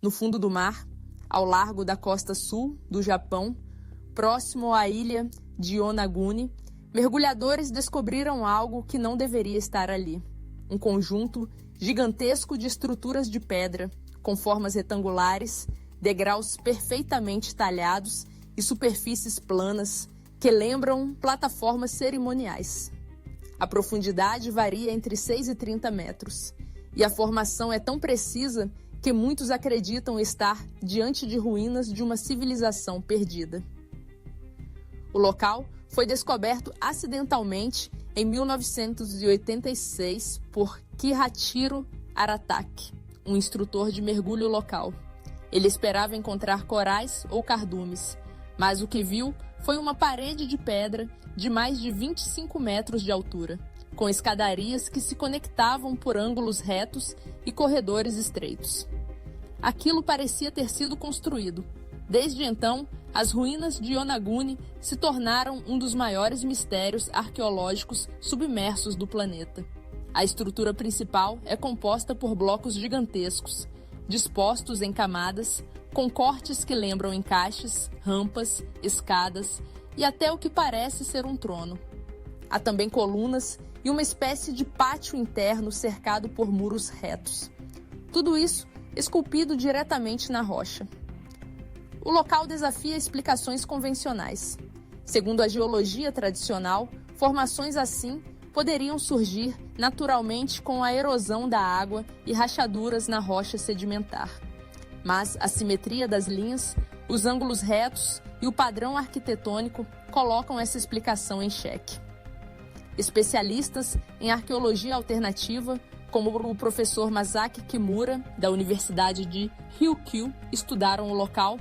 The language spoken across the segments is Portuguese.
no fundo do mar, ao largo da costa sul do Japão, próximo à ilha de Yonaguni, mergulhadores descobriram algo que não deveria estar ali. Um conjunto gigantesco de estruturas de pedra, com formas retangulares, degraus perfeitamente talhados e superfícies planas que lembram plataformas cerimoniais. A profundidade varia entre 6 e 30 metros, e a formação é tão precisa que muitos acreditam estar diante de ruínas de uma civilização perdida. O local foi descoberto acidentalmente em 1986 por Kihachiro Arataki, um instrutor de mergulho local. Ele esperava encontrar corais ou cardumes, mas o que viu foi uma parede de pedra de mais de 25 metros de altura, com escadarias que se conectavam por ângulos retos e corredores estreitos. Aquilo parecia ter sido construído. Desde então, as ruínas de Yonaguni se tornaram um dos maiores mistérios arqueológicos submersos do planeta. A estrutura principal é composta por blocos gigantescos, dispostos em camadas, com cortes que lembram encaixes, rampas, escadas e até o que parece ser um trono. Há também colunas e uma espécie de pátio interno cercado por muros retos. Tudo isso esculpido diretamente na rocha. O local desafia explicações convencionais. Segundo a geologia tradicional, formações assim poderiam surgir naturalmente com a erosão da água e rachaduras na rocha sedimentar. Mas a simetria das linhas, os ângulos retos e o padrão arquitetônico colocam essa explicação em xeque. Especialistas em arqueologia alternativa, como o professor Masaki Kimura, da Universidade de Ryukyu, estudaram o local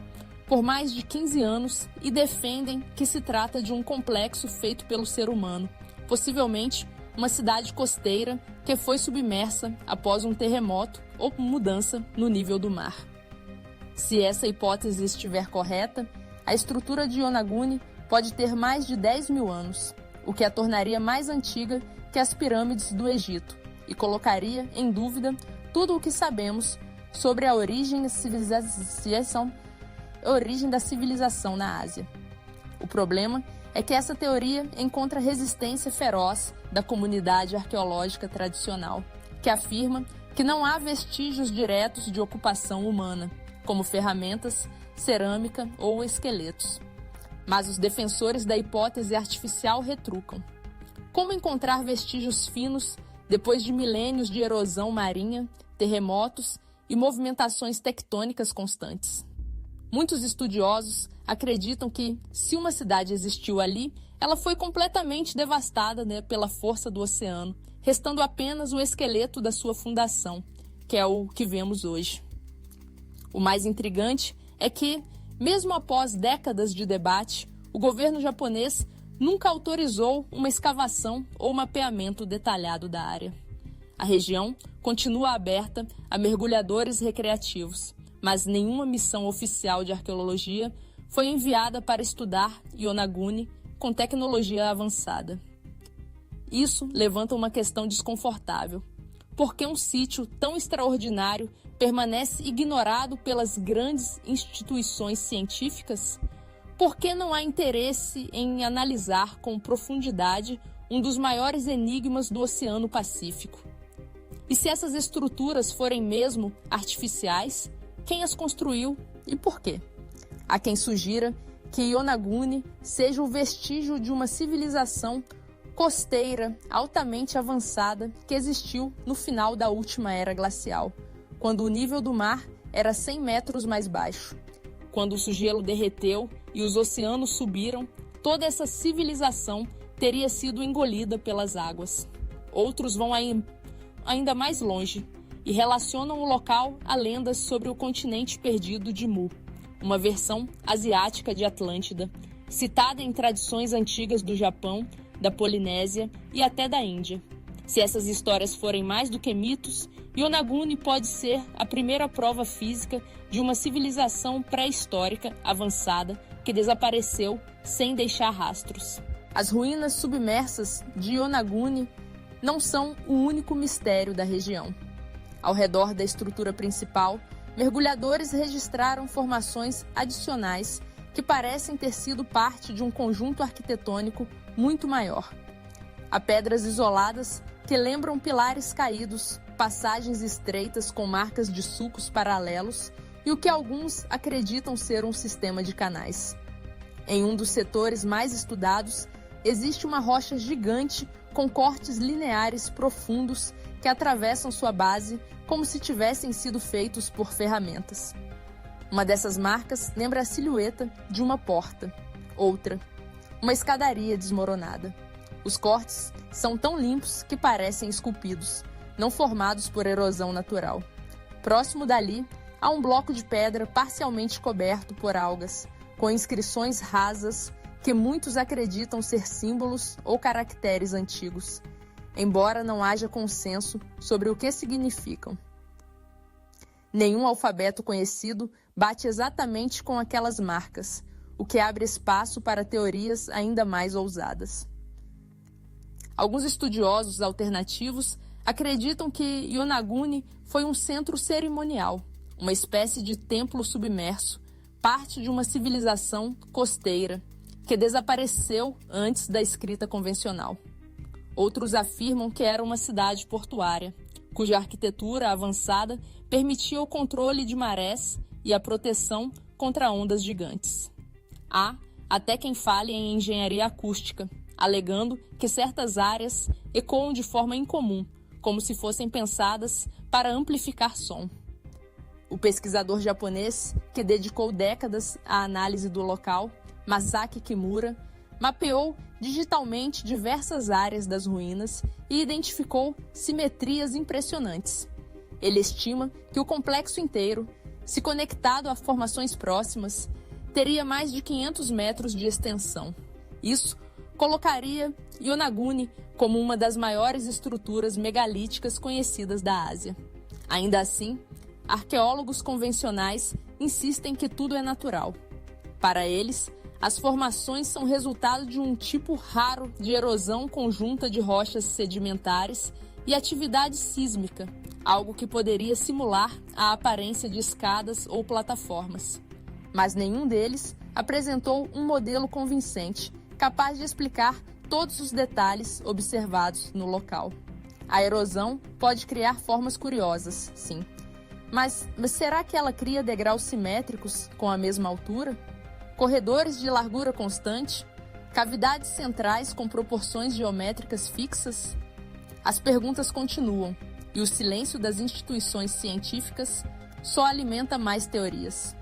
por mais de 15 anos e defendem que se trata de um complexo feito pelo ser humano, possivelmente uma cidade costeira que foi submersa após um terremoto ou mudança no nível do mar. Se essa hipótese estiver correta, a estrutura de Yonaguni pode ter mais de 10 mil anos, o que a tornaria mais antiga que as pirâmides do Egito e colocaria em dúvida tudo o que sabemos sobre a origem da civilização na Ásia. O problema é que essa teoria encontra resistência feroz da comunidade arqueológica tradicional, que afirma que não há vestígios diretos de ocupação humana, como ferramentas, cerâmica ou esqueletos. Mas os defensores da hipótese artificial retrucam. Como encontrar vestígios finos depois de milênios de erosão marinha, terremotos e movimentações tectônicas constantes? Muitos estudiosos acreditam que, se uma cidade existiu ali, ela foi completamente devastada, pela força do oceano, restando apenas o esqueleto da sua fundação, que é o que vemos hoje. O mais intrigante é que, mesmo após décadas de debate, o governo japonês nunca autorizou uma escavação ou mapeamento detalhado da área. A região continua aberta a mergulhadores recreativos, mas nenhuma missão oficial de arqueologia foi enviada para estudar Yonaguni com tecnologia avançada. Isso levanta uma questão desconfortável. Por que um sítio tão extraordinário permanece ignorado pelas grandes instituições científicas? Por que não há interesse em analisar com profundidade um dos maiores enigmas do Oceano Pacífico? E se essas estruturas forem mesmo artificiais, quem as construiu e por quê? Há quem sugira que Yonaguni seja o vestígio de uma civilização costeira altamente avançada que existiu no final da última era glacial, quando o nível do mar era 100 metros mais baixo. Quando o sugelo derreteu e os oceanos subiram, toda essa civilização teria sido engolida pelas águas. Outros vão ainda mais longe e relacionam o local a lendas sobre o continente perdido de Mu, uma versão asiática de Atlântida, citada em tradições antigas do Japão, da Polinésia e até da Índia. Se essas histórias forem mais do que mitos, Yonaguni pode ser a primeira prova física de uma civilização pré-histórica avançada que desapareceu sem deixar rastros. As ruínas submersas de Yonaguni não são o único mistério da região. Ao redor da estrutura principal, mergulhadores registraram formações adicionais que parecem ter sido parte de um conjunto arquitetônico muito maior. Há pedras isoladas que lembram pilares caídos, passagens estreitas com marcas de sulcos paralelos e o que alguns acreditam ser um sistema de canais. Em um dos setores mais estudados, existe uma rocha gigante com cortes lineares profundos que atravessam sua base como se tivessem sido feitos por ferramentas. Uma dessas marcas lembra a silhueta de uma porta. Outra, uma escadaria desmoronada. Os cortes são tão limpos que parecem esculpidos, não formados por erosão natural. Próximo dali, há um bloco de pedra parcialmente coberto por algas, com inscrições rasas que muitos acreditam ser símbolos ou caracteres antigos, embora não haja consenso sobre o que significam. Nenhum alfabeto conhecido bate exatamente com aquelas marcas, o que abre espaço para teorias ainda mais ousadas. Alguns estudiosos alternativos acreditam que Yonaguni foi um centro cerimonial, uma espécie de templo submerso, parte de uma civilização costeira, que desapareceu antes da escrita convencional. Outros afirmam que era uma cidade portuária, cuja arquitetura avançada permitia o controle de marés e a proteção contra ondas gigantes. Há até quem fale em engenharia acústica, alegando que certas áreas ecoam de forma incomum, como se fossem pensadas para amplificar som. O pesquisador japonês, que dedicou décadas à análise do local, Masaki Kimura, mapeou digitalmente diversas áreas das ruínas e identificou simetrias impressionantes. Ele estima que o complexo inteiro, se conectado a formações próximas, teria mais de 500 metros de extensão. Isso colocaria Yonaguni como uma das maiores estruturas megalíticas conhecidas da Ásia. Ainda assim, arqueólogos convencionais insistem que tudo é natural. Para eles, as formações são resultado de um tipo raro de erosão conjunta de rochas sedimentares e atividade sísmica, algo que poderia simular a aparência de escadas ou plataformas. Mas nenhum deles apresentou um modelo convincente, capaz de explicar todos os detalhes observados no local. A erosão pode criar formas curiosas, sim. Mas será que ela cria degraus simétricos com a mesma altura? Corredores de largura constante? Cavidades centrais com proporções geométricas fixas? As perguntas continuam, e o silêncio das instituições científicas só alimenta mais teorias.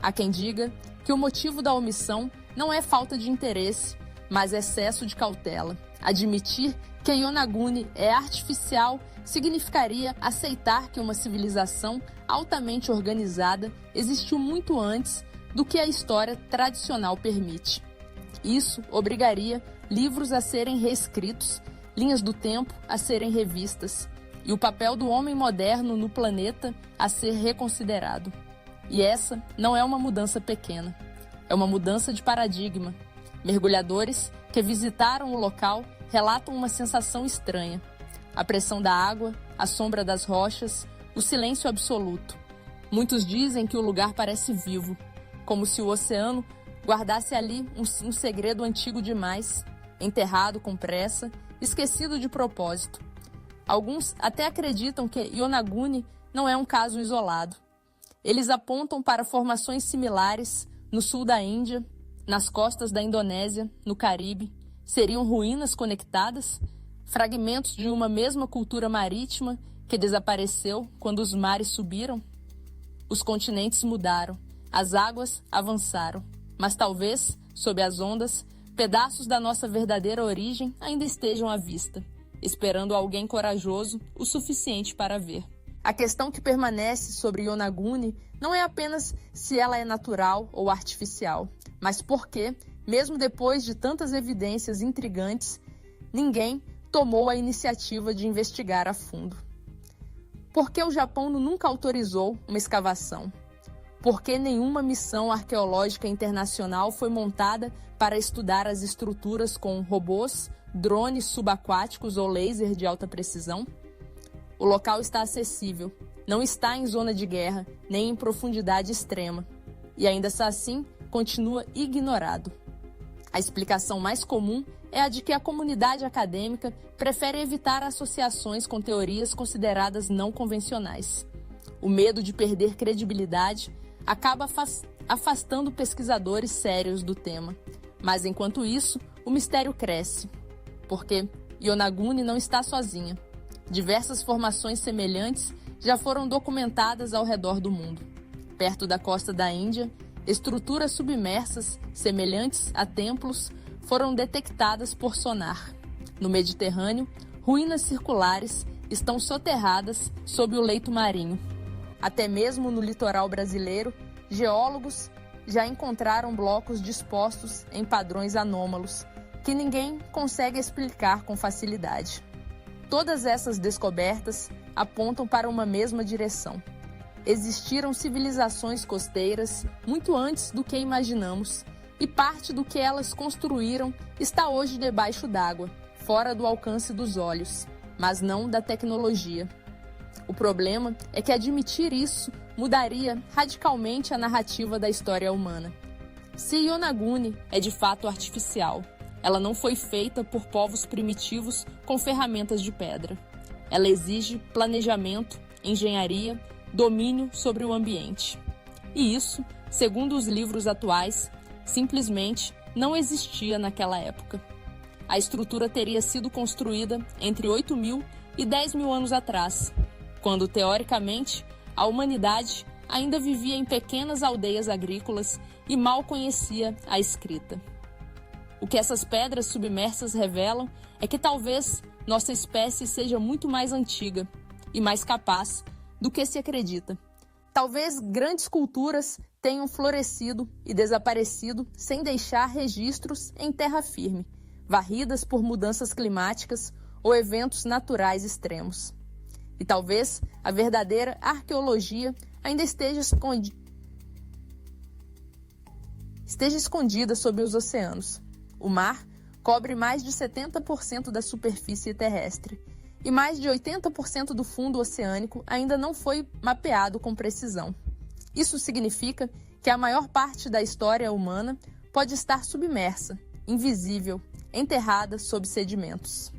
Há quem diga que o motivo da omissão não é falta de interesse, mas excesso de cautela. Admitir que Yonaguni é artificial significaria aceitar que uma civilização altamente organizada existiu muito antes do que a história tradicional permite. Isso obrigaria livros a serem reescritos, linhas do tempo a serem revistas e o papel do homem moderno no planeta a ser reconsiderado. E essa não é uma mudança pequena, é uma mudança de paradigma. Mergulhadores que visitaram o local relatam uma sensação estranha. A pressão da água, a sombra das rochas, o silêncio absoluto. Muitos dizem que o lugar parece vivo, como se o oceano guardasse ali um segredo antigo demais, enterrado com pressa, esquecido de propósito. Alguns até acreditam que Yonaguni não é um caso isolado. Eles apontam para formações similares no sul da Índia, nas costas da Indonésia, no Caribe. Seriam ruínas conectadas? Fragmentos de uma mesma cultura marítima que desapareceu quando os mares subiram? Os continentes mudaram, as águas avançaram, mas talvez, sob as ondas, pedaços da nossa verdadeira origem ainda estejam à vista, esperando alguém corajoso o suficiente para ver. A questão que permanece sobre Yonaguni não é apenas se ela é natural ou artificial, mas por que, mesmo depois de tantas evidências intrigantes, ninguém tomou a iniciativa de investigar a fundo. Por que o Japão nunca autorizou uma escavação? Por que nenhuma missão arqueológica internacional foi montada para estudar as estruturas com robôs, drones subaquáticos ou laser de alta precisão? O local está acessível não está em zona de guerra nem em profundidade extrema, e ainda assim continua ignorado. A explicação mais comum é a de que a comunidade acadêmica prefere evitar associações com teorias consideradas não convencionais. O medo de perder credibilidade acaba afastando pesquisadores sérios do tema. Mas, enquanto isso, o mistério cresce. Porque Yonaguni não está sozinha. Diversas formações semelhantes já foram documentadas ao redor do mundo. Perto da costa da Índia, estruturas submersas, semelhantes a templos, foram detectadas por sonar. No Mediterrâneo, ruínas circulares estão soterradas sob o leito marinho. Até mesmo no litoral brasileiro, geólogos já encontraram blocos dispostos em padrões anômalos, que ninguém consegue explicar com facilidade. Todas essas descobertas apontam para uma mesma direção. Existiram civilizações costeiras muito antes do que imaginamos, e parte do que elas construíram está hoje debaixo d'água, fora do alcance dos olhos, mas não da tecnologia. O problema é que admitir isso mudaria radicalmente a narrativa da história humana. Se Yonaguni é de fato artificial, ela não foi feita por povos primitivos com ferramentas de pedra. Ela exige planejamento, engenharia, domínio sobre o ambiente. E isso, segundo os livros atuais, simplesmente não existia naquela época. A estrutura teria sido construída entre 8.000 e 10.000 anos atrás, quando, teoricamente, a humanidade ainda vivia em pequenas aldeias agrícolas e mal conhecia a escrita. O que essas pedras submersas revelam é que talvez nossa espécie seja muito mais antiga e mais capaz do que se acredita. Talvez grandes culturas tenham florescido e desaparecido sem deixar registros em terra firme, varridas por mudanças climáticas ou eventos naturais extremos. E talvez a verdadeira arqueologia ainda esteja escondida sob os oceanos. O mar cobre mais de 70% da superfície terrestre e mais de 80% do fundo oceânico ainda não foi mapeado com precisão. Isso significa que a maior parte da história humana pode estar submersa, invisível, enterrada sob sedimentos.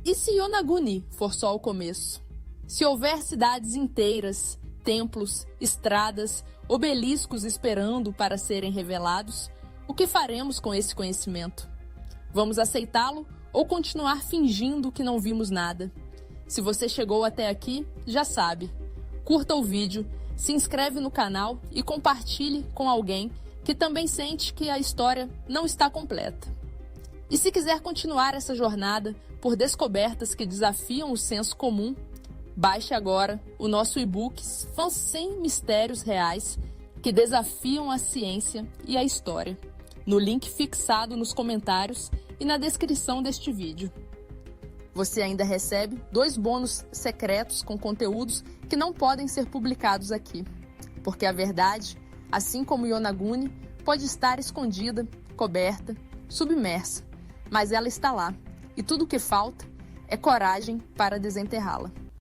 E se Yonaguni for só o começo? Se houver cidades inteiras, templos, estradas, obeliscos esperando para serem revelados, o que faremos com esse conhecimento? Vamos aceitá-lo ou continuar fingindo que não vimos nada? Se você chegou até aqui, já sabe. Curta o vídeo, se inscreve no canal e compartilhe com alguém que também sente que a história não está completa. E se quiser continuar essa jornada por descobertas que desafiam o senso comum, baixe agora o nosso e-book 100 Mistérios Reais que desafiam a ciência e a história, no link fixado nos comentários e na descrição deste vídeo. Você ainda recebe 2 bônus secretos com conteúdos que não podem ser publicados aqui, porque a verdade, assim como Yonaguni, pode estar escondida, coberta, submersa, mas ela está lá, e tudo o que falta é coragem para desenterrá-la.